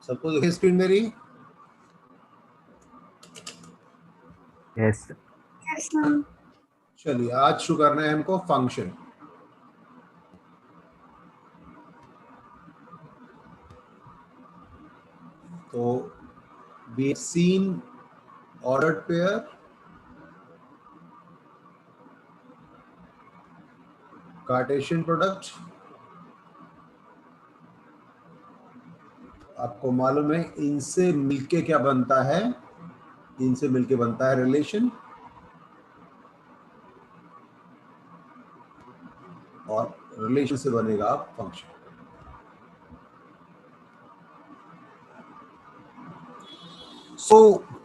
सबको दिखे स्क्रीन मेरी? Yes Yes, ma'am. चलिए आज शुरू करना है हमको फंक्शन। तो we have seen ordered pair, Cartesian product. आपको मालूम है इनसे मिलके क्या बनता है? इनसे मिलके बनता है रिलेशन, और रिलेशन से बनेगा फंक्शन। सो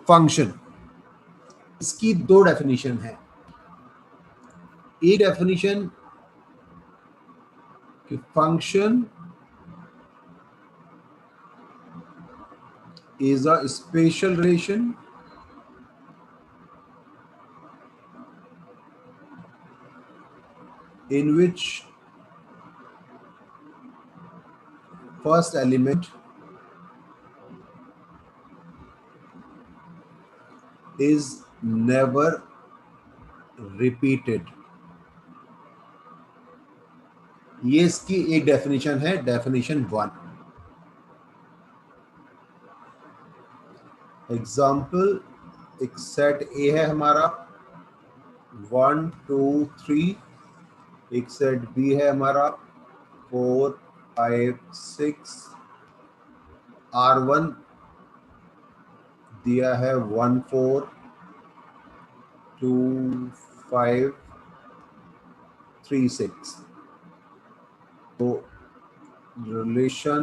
फंक्शन, इसकी दो डेफिनेशन है। एक डेफिनेशन कि function is a spatial relation in which first element is never repeated। ये इसकी एक डेफिनेशन है, डेफिनेशन 1। एग्जाम्पल, एक सेट ए है हमारा 1 2 3, एक सेट बी है हमारा 4 5 6, R1 दिया है 1 4 2 5 3 6। तो रिलेशन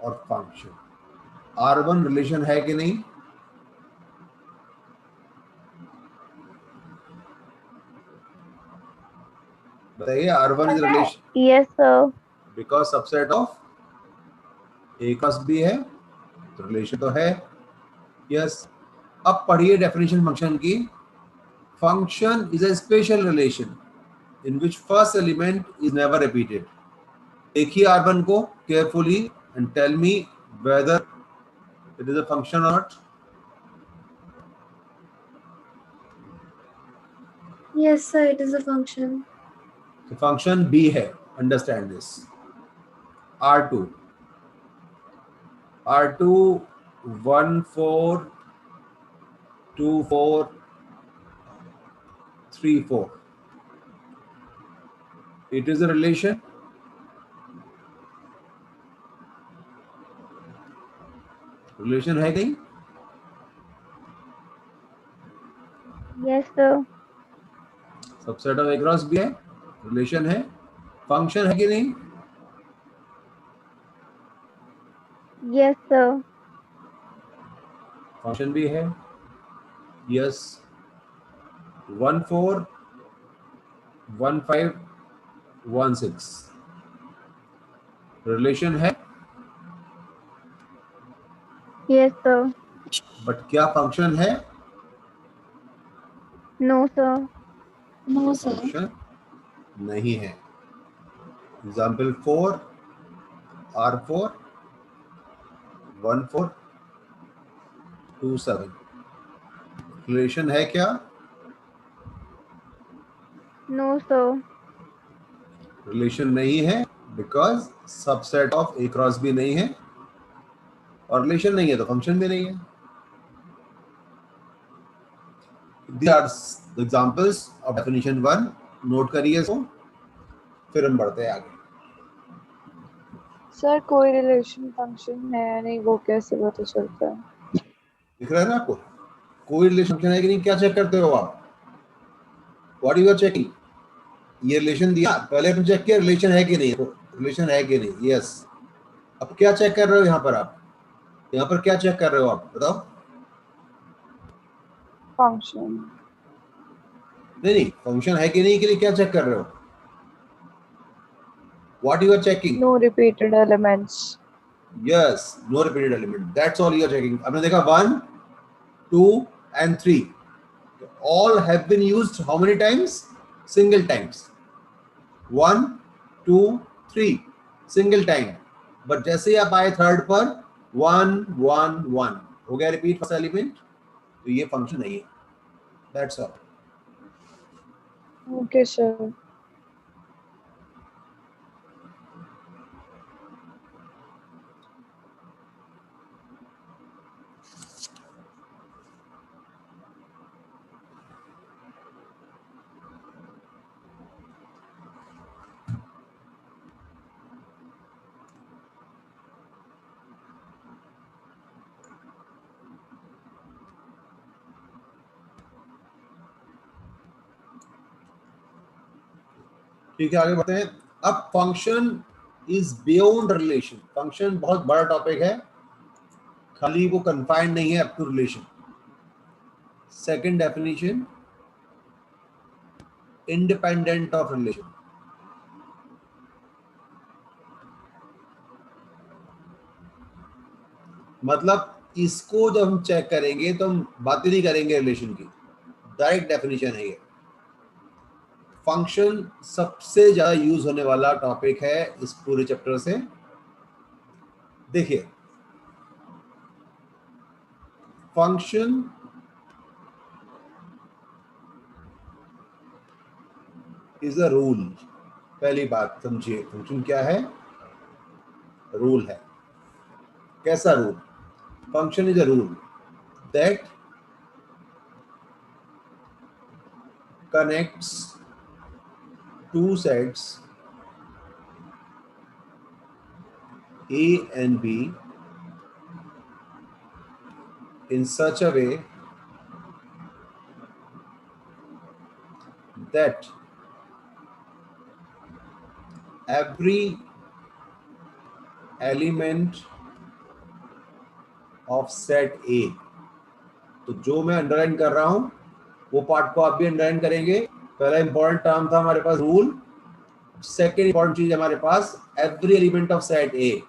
और फंक्शन, R1 रिलेशन है कि नहीं? बताइए, R1 is relation Yes, sir. Because subset of A plus B है, तो रिलेशन तो है। यस। अब पढ़िए डेफिनेशन फंक्शन की। Function is a special relation in which first element is never repeated. देखिए R1 को carefully and tell me whether it is a function or not. Yes, sir. It is a function. तो function बी है, understand this. R2 1 4 2 4 3 4, it is a relation। Relation है कहीं? Yes, sir. Subset of A cross B है, relation है। Function है कि नहीं? Yes, sir. फंक्शन भी है। यस। 1 4 1 5 1 6, रिलेशन है। Yes, sir. बट क्या फंक्शन है? No, sir. No, sir. Function नहीं है। एग्जाम्पल 4 R4 1 4 2 7, रिलेशन है क्या? No, sir. रिलेशन नहीं है because subset of A cross B नहीं है, और रिलेशन नहीं है तो फंक्शन भी नहीं है। These are the examples of definition 1। Note करिए इसको, फिर हम बढ़ते हैं आगे। सर कोई रिलेशन फंक्शन है या नहीं वो कैसे पता चलता है? दिख रहा है ना आपको? कोई रिलेशन फंक्शन है कि नहीं, क्या चेक करते हो आप? What you are checking? ये रिलेशन दिया, पहले आपने चेक किया रिलेशन है कि नहीं, रिलेशन है कि नहीं। यस। अब क्या चेक कर रहे हो यहाँ पर आप? यहाँ पर क्या चेक कर रहे हो आप, बताओ? फंक्शन। नहीं, फंक्शन है कि नहीं के लिए क्या चेक कर रहे हो? What you are checking? No repeated elements. Yes, no repeated element, that's all you are checking. आपने देखा 1 2 and 3, all have been used how many times? Single times। 1 2 3 single time, but जैसे ही आप आए थर्ड पर 1 1 1 हो गया रिपीट फर्स्ट एलिमेंट, तो ये फंक्शन नहीं है. That's all. Okay, sir. ठीक है, आगे बढ़ते हैं. अब function is beyond relation. Function बहुत बड़ा टॉपिक है, खाली वो कंफाइंड नहीं है up to relation. Second definition, independent of relation. मतलब इसको जब हम चेक करेंगे तो हम बात ही नहीं करेंगे रिलेशन की, डायरेक्ट डेफिनेशन है ये. फंक्शन सबसे ज्यादा यूज होने वाला टॉपिक है इस पूरे चैप्टर से. देखिए, फंक्शन इज अ रूल. पहली बात समझिए, फंक्शन क्या है? रूल है. कैसा rule? Function is a rule that connects two sets A and B in such a way that every element of set A, तो जो मैं अंडरलाइन कर रहा हूं वो पार्ट को आप भी अंडरलाइन करेंगे. पहला इंपॉर्टेंट टर्म था हमारे पास रूल. सेकेंड इंपॉर्टेंट चीज हमारे पास, every element of set A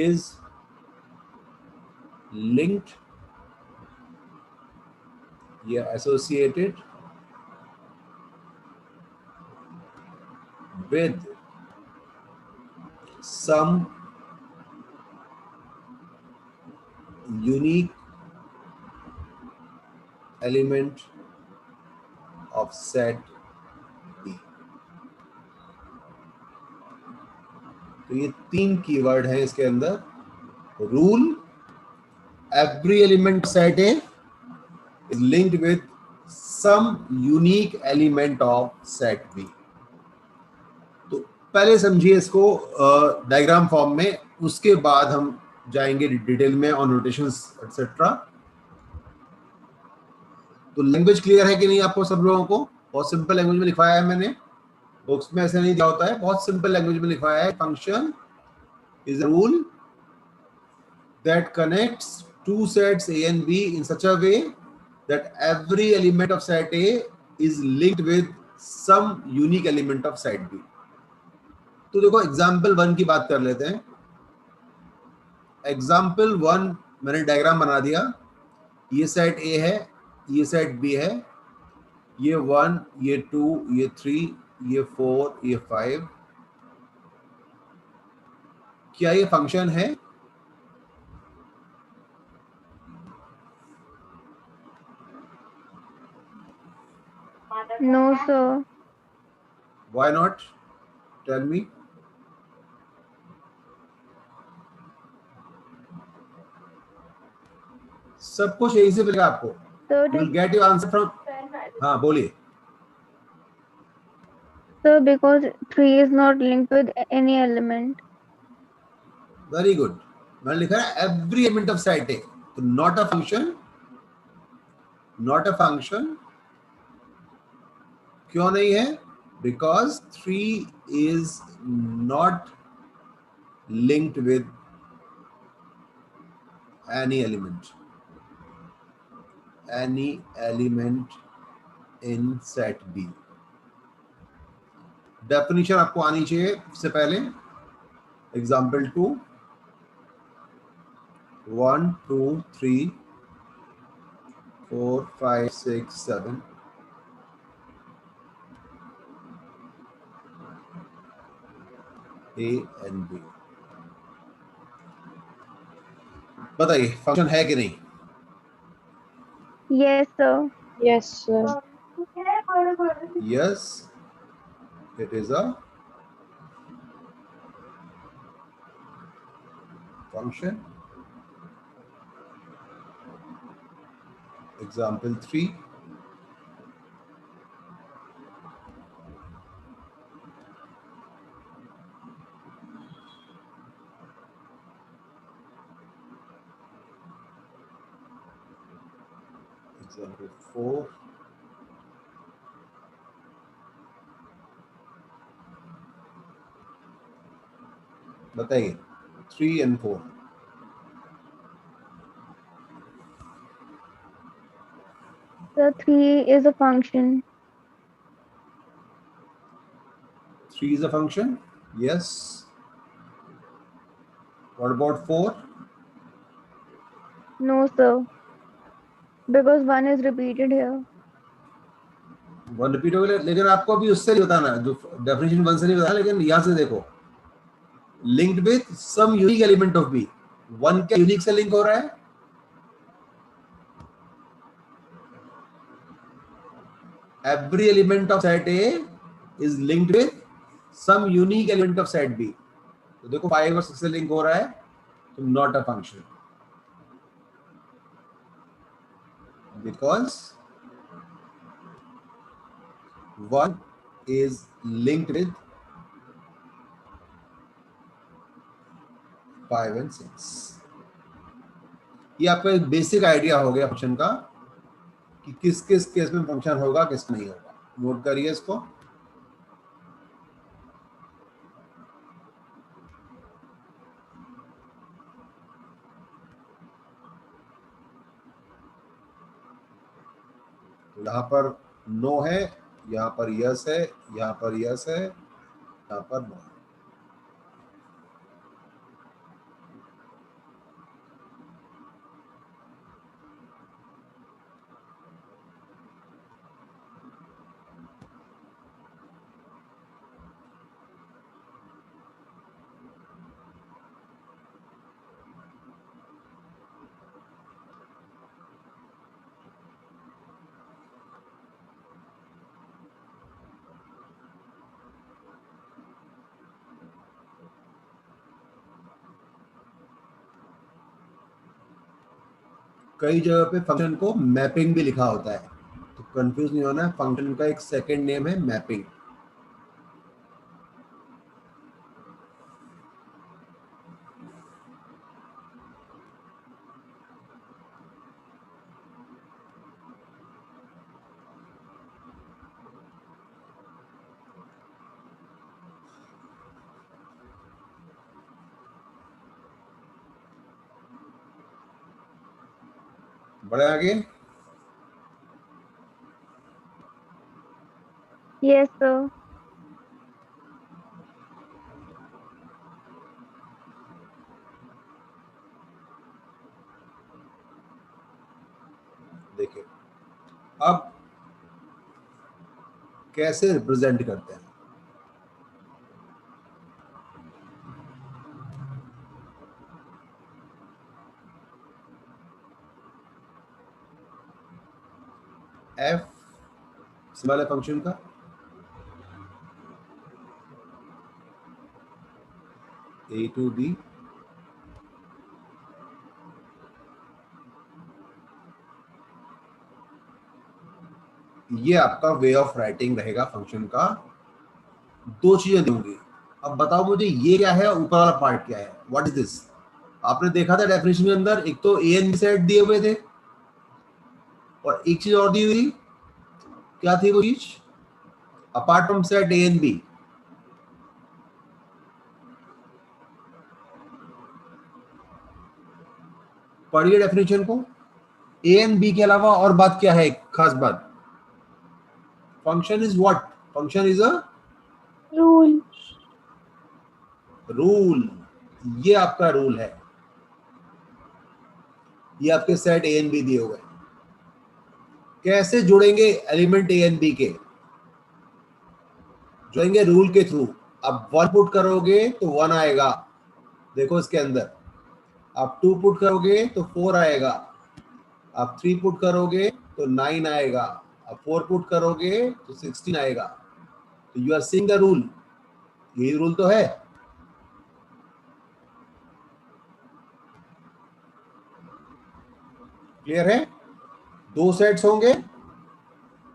is linked या associated with some unique element of set B. तो ये तीन कीवर्ड हैं इसके अंदर. Rule, every element set A is linked with some unique element of set B. तो पहले समझिए इसको डायग्राम फॉर्म में, उसके बाद हम जाएंगे डिटेल में ऑन नोटेशंस एटसेट्रा. तो लैंग्वेज क्लियर है कि नहीं आपको सब लोगों को? बहुत सिंपल लैंग्वेज में लिखवाया है मैंने, बुक्स में ऐसे नहीं दिया होता है, बहुत सिंपल लैंग्वेज में लिखवाया है. Function is a rule that connects two sets A and B in such a way that every element of set A is linked with some unique element of set B. तो देखो example 1 की बात कर लेते हैं. Example 1 मैंने diagram बना दिया. ये सेट A है, ये सेट B है, ये 1, ये 2, ये 3, ये 4, ये 5. क्या ये फंक्शन है? No, sir. Why not? Tell me. सब कुछ यही से मिलेगा आपको. So, You will get your answer from. हाँ बोलिए. so because 3 is not linked with any element. Very good. मैंने लिखा है every element of set A, तो not a function. Not a function क्यों नहीं है? Because 3 is not linked with any element in set B. Definition आपको आनी चाहिए इससे पहले. Example 2, 1 2 3 4 5 6 7 A and B. बताइए फंक्शन है कि नहीं? Yes, sir. Yes, sir. Yes, it is a function. Example 3. Example 4. बताइए 3 and 4. The 3 is a function. 3 is a function. Yes. What about 4? No, sir. Because 1 is repeated here. 1 repeat हो गया, लेकिन आपको अभी उससे नहीं बताना, जो डेफिनेशन 1 से नहीं बताना, लेकिन यहां से देखो linked with some unique element of B. 1 क्या यूनिक से लिंक हो रहा है? Every element of set A is linked with some unique element of set B. तो देखो 5 और 6 से लिंक हो रहा है, तो not a function, because 1 is linked with 5 and 6. ये आपका एक बेसिक आइडिया हो गया फंक्शन का कि किस किस केस में फंक्शन होगा, किस नहीं होगा. नोट करिए इसको. यहाँ पर नो है, यहाँ पर यस है, यहाँ पर यस है, यहाँ पर नो है. कई जगह पे फंक्शन को मैपिंग भी लिखा होता है, तो कंफ्यूज नहीं होना है. फंक्शन का एक सेकंड नेम है मैपिंग. बढ़े आगे. Yes, sir. देखिए अब कैसे रिप्रेजेंट करते हैं. एफ सिंबल है फंक्शन का. ए टू बी, ये आपका वे ऑफ राइटिंग रहेगा फंक्शन का. दो चीजें दूंगी. अब बताओ मुझे ये क्या है, ऊपर वाला पार्ट क्या है, व्हाट इज दिस. आपने देखा था डेफिनेशन के अंदर एक तो ए एन बी सेट दिए हुए थे, और एक चीज और दी हुई थी. क्या थी वो चीज? Apart from set A and B. पढ़िए डेफिनेशन को. ए एंड बी के अलावा और बात क्या है, एक खास बात. Function is what? Function is a Rule. Rule. ये आपका रूल है. ये आपके सेट ए एंड बी दिए हुए. कैसे जुड़ेंगे एलिमेंट ए एंड बी के? जुड़ेंगे रूल के थ्रू. अब 1 पुट करोगे तो 1 आएगा. देखो इसके अंदर आप 2 पुट करोगे तो 4 आएगा, आप 3 पुट करोगे तो 9 आएगा, आप 4 पुट करोगे तो 16 आएगा। तो you are seeing the rule, यही रूल तो है। क्लियर है? 2 सेट्स होंगे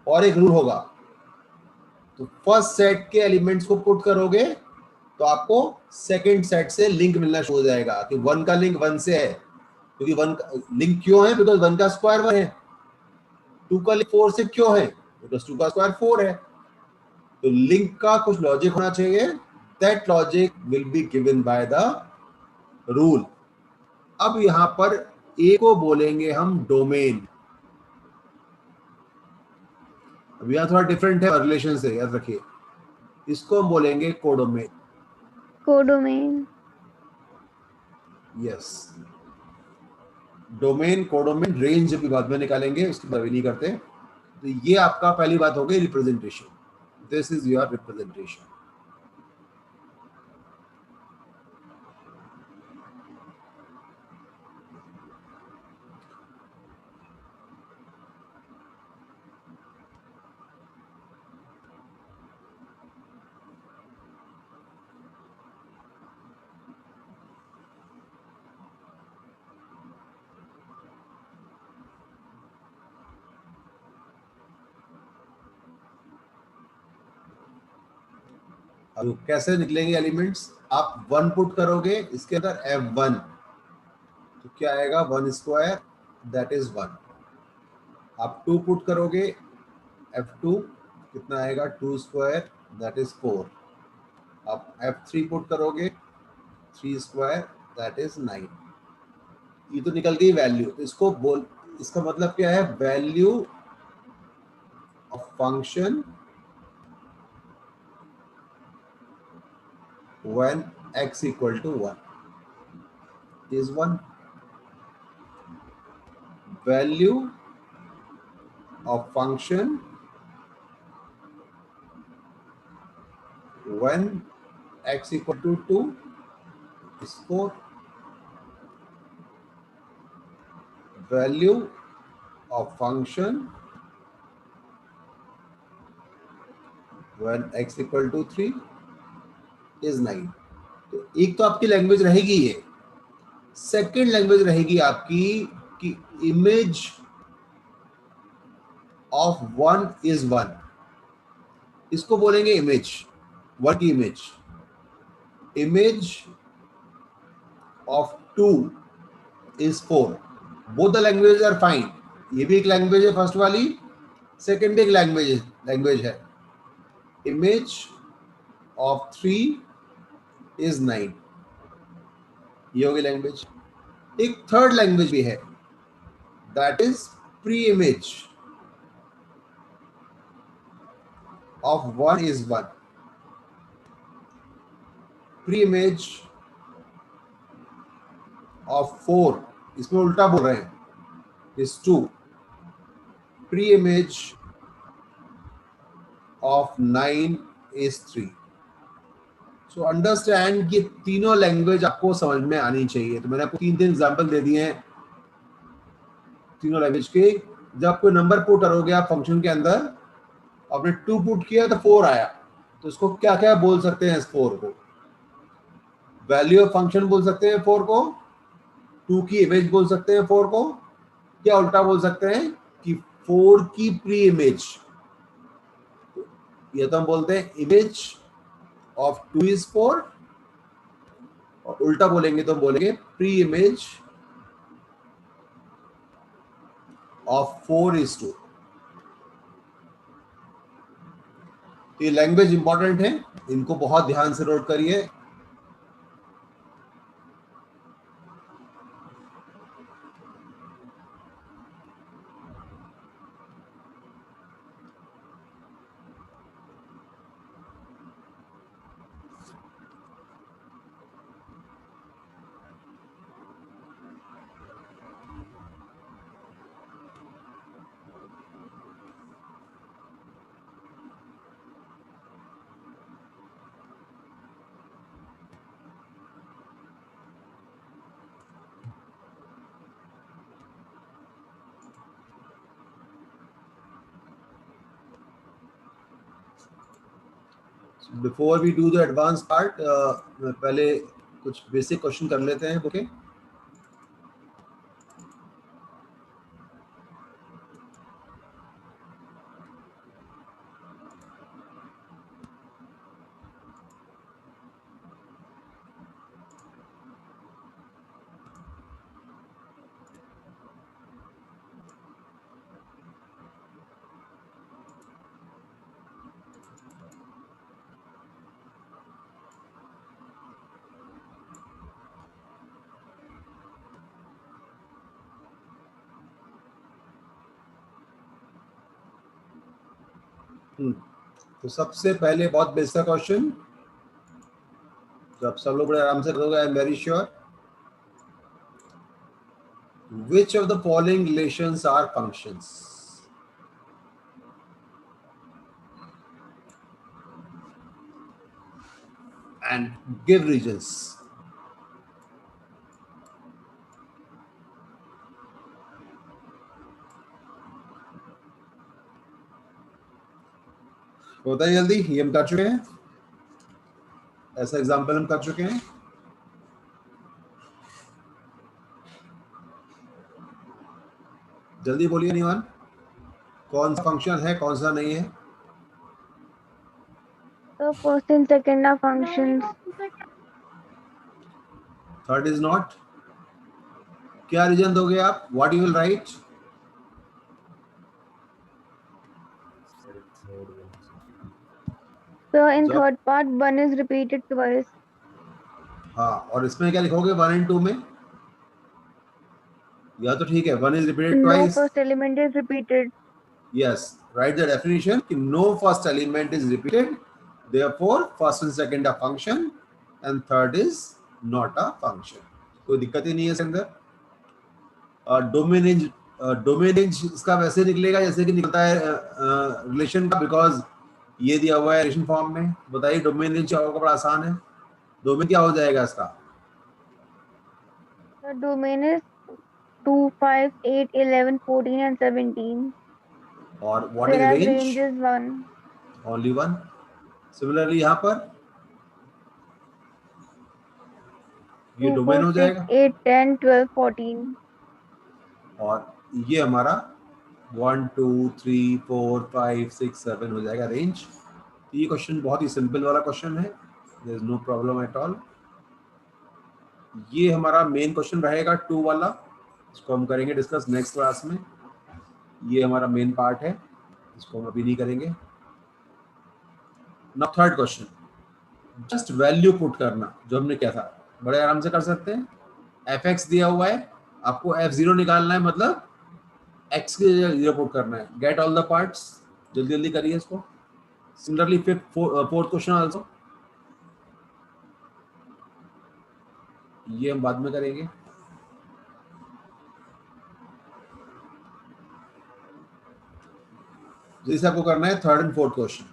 और एक रूल होगा। तो फर्स्ट सेट के एलिमेंट्स को पुट करोगे तो आपको सेकंड सेट से लिंक मिलना शुरू हो जाएगा कि 1 का लिंक 1 से है, क्योंकि 1 का लिंक क्यों है? बिकॉज 1 का स्क्वायर 1 है। 2 का लिंक 4 से क्यों है? बिकॉज 2 का स्क्वायर 4 है। तो लिंक का कुछ लॉजिक होना चाहिए, that logic will be given by the rule. अब यहां पर ए को बोलेंगे हम डोमेन। अब यहां थोड़ा डिफरेंट है रिलेशन से, याद रखिए। इसको हम बोलेंगे codomain. Codomain. Yes, domain codomain range भी बाद में निकालेंगे, उसकी बात नहीं करते। तो ये आपका पहली बात हो गई representation, this is your representation. अब कैसे निकलेंगे एलिमेंट्स? आप 1 पुट करोगे इसके अंदर F1, तो क्या आएगा? 1 स्क्वायर दैट इज 1। आप 2 पुट करोगे F2, कितना आएगा? 2 स्क्वायर दैट इज 4। आप F3 पुट करोगे 3 स्क्वायर दैट इज 9। ये तो निकल गई वैल्यू। तो इसको बोल, इसका मतलब क्या है? Value of function when x equal to 1 is 1. Value of function when x equal to 2 is 4. Value of function when x equal to 3 is 9. तो एक तो आपकी लैंग्वेज रहेगी ये। सेकेंड लैंग्वेज रहेगी आपकी कि इमेज ऑफ 1 इज 1। इसको बोलेंगे इमेज, 1 की image. Image of 2 is 4. Both the languages are fine. ये भी एक लैंग्वेज है फर्स्ट वाली, सेकेंड भी एक लैंग्वेज है। इमेज ऑफ 3 is 9, ये होगी लैंग्वेज। एक थर्ड लैंग्वेज भी है, that is pre image of 1 is 1। Pre image of 4, इसमें उल्टा बोल रहे हैं, is 2। Pre image of 9 is 3। So understand कि तीनों लैंग्वेज आपको समझ में आनी चाहिए। तो मैंने आपको 3 एग्जांपल दे दिए हैं तीनों लैंग्वेज के। जब कोई नंबर पुट करोगे आप फंक्शन के अंदर, आपने 2 पुट किया तो 4 आया, तो इसको क्या क्या बोल सकते हैं? इस 4 को वैल्यू ऑफ फंक्शन बोल सकते हैं, 4 को 2 की इमेज बोल सकते हैं, 4 को क्या उल्टा बोल सकते हैं कि 4 की प्री इमेज। ये तो हम बोलते हैं इमेज ऑफ 2 is 4, और उल्टा बोलेंगे तो हम बोलेंगे प्री इमेज ऑफ 4 is 2। ये लैंग्वेज इंपॉर्टेंट है, इनको बहुत ध्यान से नोट करिए। Before we do the advance part, पहले कुछ बेसिक क्वेश्चन कर लेते हैं. ओके, तो सबसे पहले बहुत बेसिक क्वेश्चन, जब सब लोग बड़े आराम से करोगे, I am very sure. Which of the following relations are functions? And give regions. बताइए जल्दी, ये हम कर चुके हैं, ऐसा एग्जाम्पल हम कर चुके हैं. जल्दी बोलिए निवान, कौन सा फंक्शन है, कौन सा नहीं है? So first and second are functions. Third is not. क्या रीजन दोगे आप? What you will write? So in So- third part, 1 is repeated twice. हाँ, और इसमें क्या लिखोगे 1 and 2 में? या तो ठीक है, 1 is repeated No twice. first element is repeated. Yes, write the definition कि no first element is repeated, therefore first and second are function and third is not a function. कोई दिक्कत ही नहीं है इसके अंदर. डोमेन रेंज इसका वैसे निकलेगा जैसे कि निकलता है रिलेशन का, बिकॉज ये दिया हुआ है रिलेशन फॉर्म में. बताइए डोमेन रेंज क्या होगा? बड़ा आसान है. डोमेन क्या हो जाएगा इसका? The domain is 2, 5, 8, 11, 14 and 17. और what is Whereas range? range is 1. Only 1. Similarly यहाँ पर ये 2, डोमेन 4, हो 6, जाएगा 8, 10, 12, 14. और ये हमारा 1 2 3 4 5 6 7 हो जाएगा रेंज. ये क्वेश्चन बहुत ही सिंपल वाला क्वेश्चन है, there is no problem at all. ये हमारा मेन क्वेश्चन रहेगा 2 वाला, इसको हम करेंगे डिस्कस नेक्स्ट क्लास में. ये हमारा मेन पार्ट है, इसको हम अभी नहीं करेंगे. Now third question, just value put करना, जो हमने किया था, बड़े आराम से कर सकते हैं. एफ एक्स दिया हुआ है, आपको एफ जीरो निकालना है, मतलब एक्स की जगह जीरो पुट करना है. गेट ऑल द पार्ट्स, जल्दी जल्दी करिए इसको. सिमिलरली फोर्थ क्वेश्चन आल्सो, ये हम बाद में करेंगे. जैसे आपको करना है third and fourth question.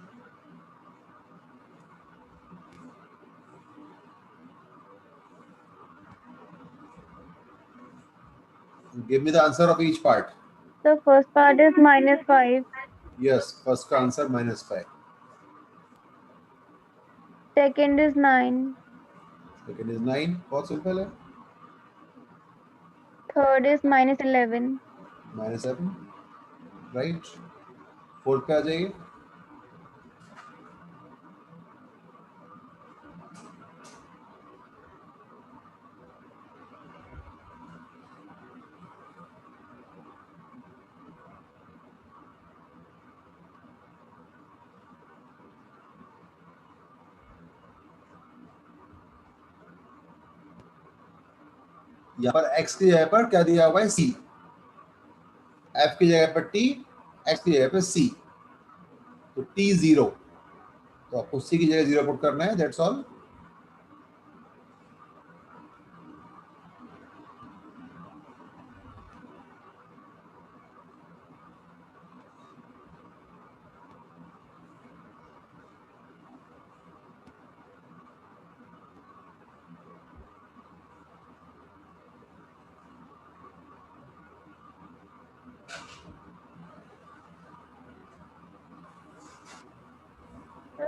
Give me the answer of each part. The first part is -5. Yes, first का answer -5. Second is 9. Second is 9, बहुत सिंपल है. Third is -11. -7, राइट. फोर्थ पे आ जाइए. यहाँ पर x की जगह पर क्या दिया हुआ है? c. f की जगह पर t, x की जगह पर c. तो t 0, तो आपको c की जगह 0 पुट करना है, दैट्स ऑल.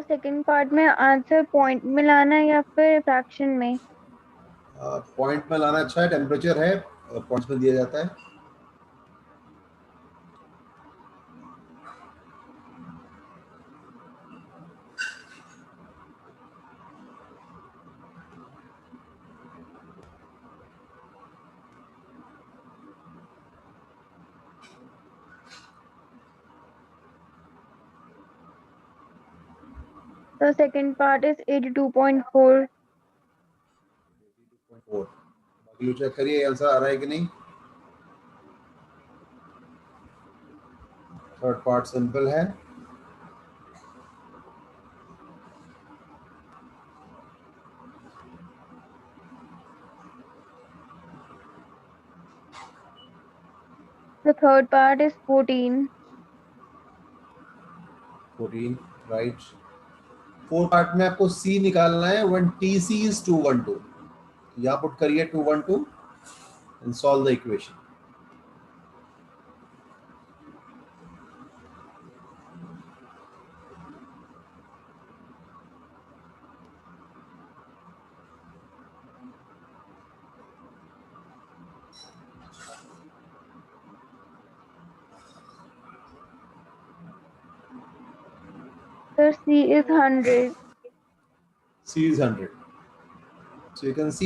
सेकंड पार्ट में आंसर पॉइंट में लाना है या फिर फ्रैक्शन में? पॉइंट में लाना अच्छा है, टेम्परेचर है, पॉइंट्स में दिया जाता है। तो सेकंड पार्ट इज 82.4. 4। बाकी लोग चेक करिए आंसर आ रहा है कि नहीं। थर्ड पार्ट सिंपल है। The third part is 14. 14 right. Four part में आपको सी निकालना है व्हेन टीसी इज 212। यहाँ पुट करिए 212 and solve the equation. So C is 100. C is 100. So you can see